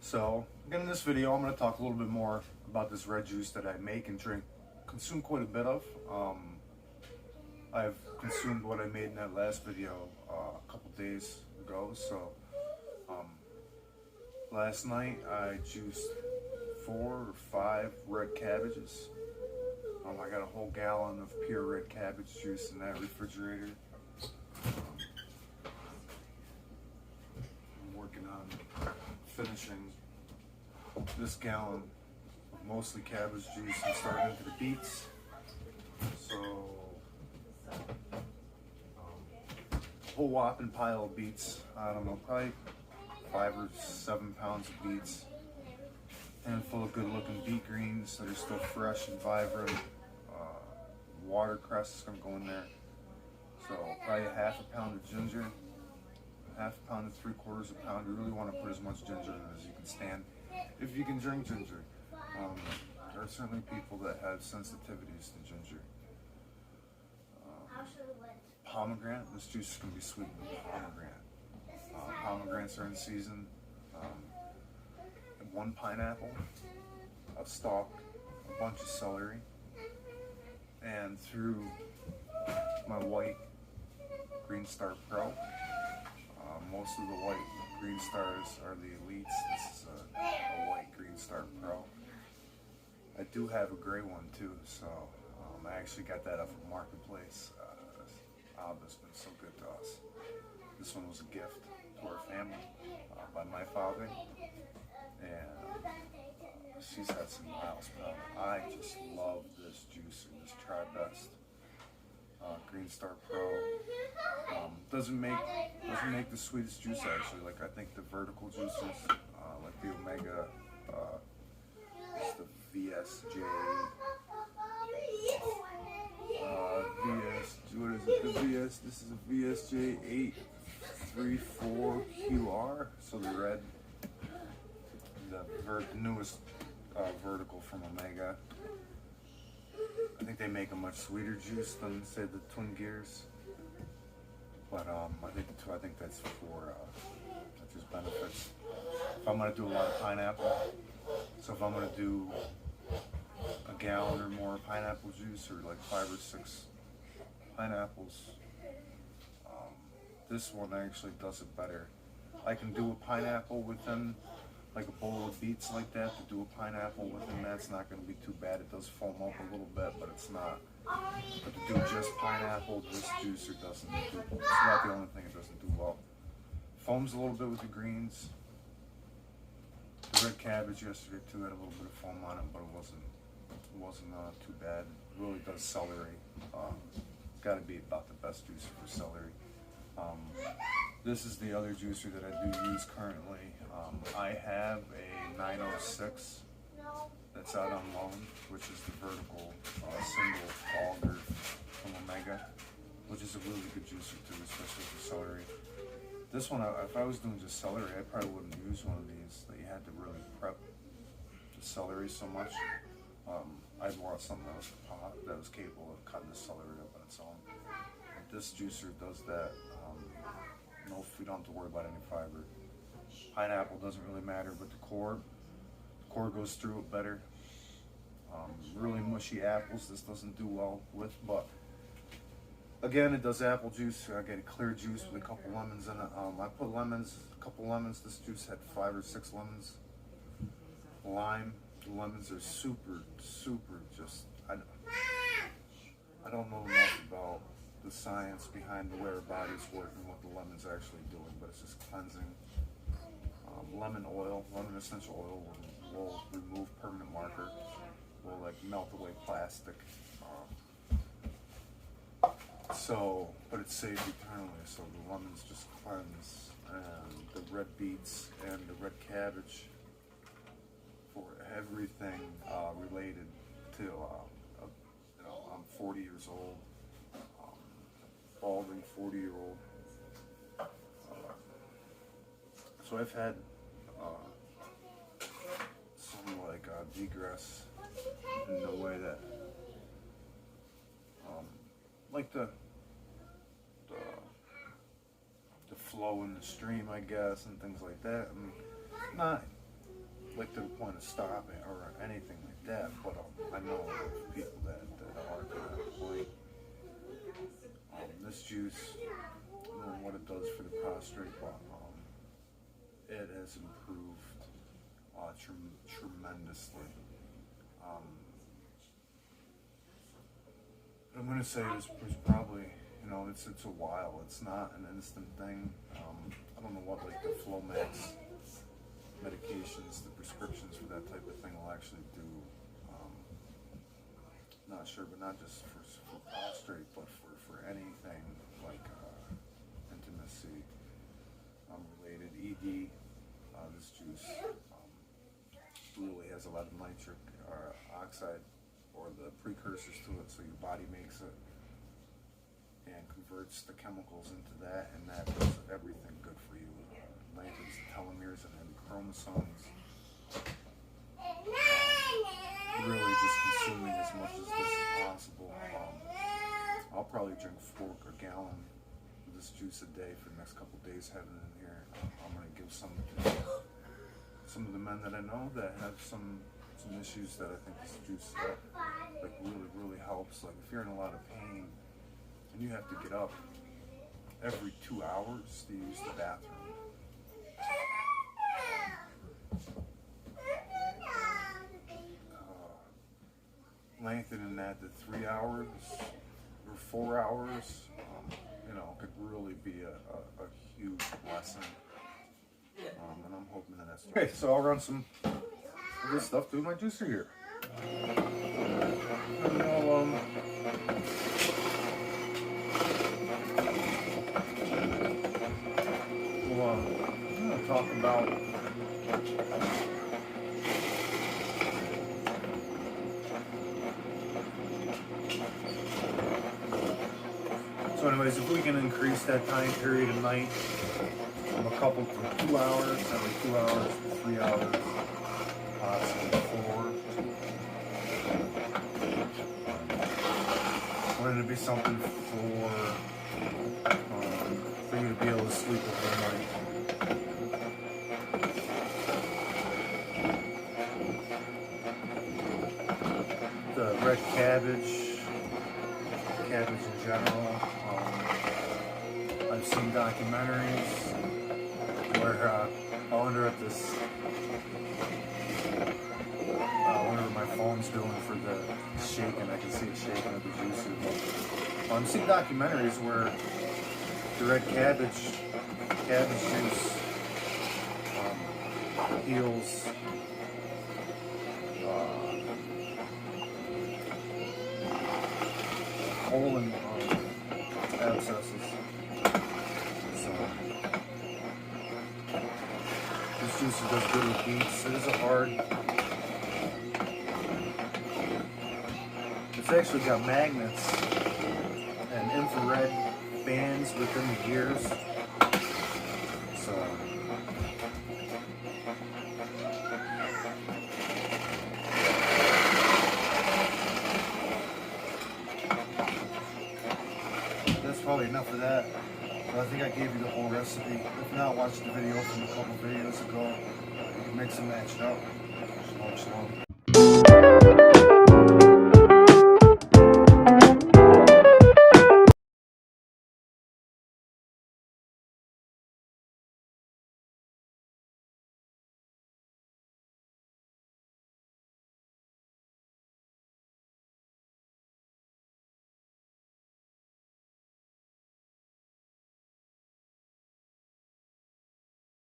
So again, in this video, I'm going to talk a little bit more about this red juice that I make and consume quite a bit of. I've consumed what I made in that last video a couple days ago. So last night I juiced 4 or 5 red cabbages. I got a whole gallon of pure red cabbage juice in that refrigerator. I'm working on finishing this gallon of mostly cabbage juice and starting into the beets. So a whole whopping pile of beets. I don't know, probably 5 or 7 pounds of beets. Handful of good looking beet greens that are still fresh and vibrant. Watercress is going to go in there. So probably a half a pound of ginger, half a pound to 3/4 pound. You really want to put as much ginger in as you can stand if you can drink ginger. There are certainly people that have sensitivities to ginger. Pomegranate. This juice is going to be sweetened with pomegranate. Pomegranates are in season. 1 pineapple, a stalk, a bunch of celery, and through my white Green Star Pro. Most of the white Green Stars are the elites. This is a white Green Star Pro. I do have a gray one too, so I actually got that off of Marketplace. Abba's been so good to us. This one was a gift to our family by my father, and she's had some miles, but I just love this juicer, this Tri-Best Green Star Pro. Doesn't make the sweetest juice actually. Like I think the vertical juices, like the Omega, it's the VSJ, what is it? The VS. This is a VSJ 834QR. So the red, the newest vertical from Omega. I think they make a much sweeter juice than say the Twin Gears, but I think that's for that's just benefits. If I'm gonna do a lot of pineapple, so if I'm gonna do a gallon or more pineapple juice, or like 5 or 6 pineapples, this one actually does it better. I can do a pineapple within, like a bowl of beets like that. To do a pineapple within that's not going to be too bad. It does foam up a little bit, but it's not. But to do just pineapple, this juicer doesn't do. It's not the only thing it doesn't do well. Foams a little bit with the greens. The red cabbage yesterday too had a little bit of foam on it, but it wasn't too bad. It really does celery. It's got to be about the best juicer for celery. This is the other juicer that I do use currently. I have a 906 that's out on loan, which is the vertical single auger from Omega, which is a really good juicer too, especially for celery. This one, if I was doing just celery, I probably wouldn't use one of these that you had to really prep the celery so much. I'd want something that was capable of cutting the celery up on its own. This juicer does that. We don't have to worry about any fiber. Pineapple doesn't really matter, but the core goes through it better. Really mushy apples, this doesn't do well with, but again, it does apple juice. I get a clear juice with a couple lemons in it. I put a couple lemons. This juice had 5 or 6 lemons. Lime. The lemons are super just, I don't know enough about the science behind the way our body's working, what the lemon's actually doing, but it's just cleansing. Lemon oil, lemon essential oil will remove permanent marker, will like melt away plastic. But it's safe eternally, so the lemons just cleanse, and the red beets and the red cabbage for everything related to, I'm 40 years old, balding 40-year-old. So I've had some like degress in the way that like the flow in the stream, I guess, and things like that. And like to the point of stopping or anything like that, but I know of people that are to that point. This juice, I don't know what it does for the prostate, but it has improved tremendously. I'm going to say this was probably, you know, it's a while. It's not an instant thing. I don't know what like the Flomax medications, the prescriptions for that type of thing will actually do. Not sure, but not just for prostate, but for anything like intimacy related, ED. This juice really has a lot of nitric oxide, or the precursors to it, so your body makes it and converts the chemicals into that, and that does everything good for you. Lengthens the telomeres and the chromosomes. Really just consuming as much as this as possible. I'll probably drink 4 a gallon of this juice a day for the next couple of days having it in here. I'm going to give some of the men that I know that have some issues that I think this juice like really helps. Like if you're in a lot of pain and you have to get up every 2 hours to use the bathroom. Lengthening that to 3 hours or 4 hours, you know, could really be a huge blessing. And I'm hoping that that's okay. So I'll run some of this stuff through my juicer here. And I'll we'll talk about so anyways, if we can increase that time period of night from a couple to 2 hours, every 2 hours to 3 hours, possibly 4. Wanted to be something for you to be able to sleep overnight. The red cabbage in general. I've seen documentaries where I wonder if this, whatever my phone's doing for the shaking, I can see it shaking with the juices. I've seen documentaries where the red cabbage juice heals colon abscesses. So this juice does good with beets. It is a hard. It's actually got magnets and infrared bands within the gears. So that's probably enough of that. But I think I gave you the whole recipe. If not, watch the video from a couple videos ago. You can mix and match it up. Shalom, shalom.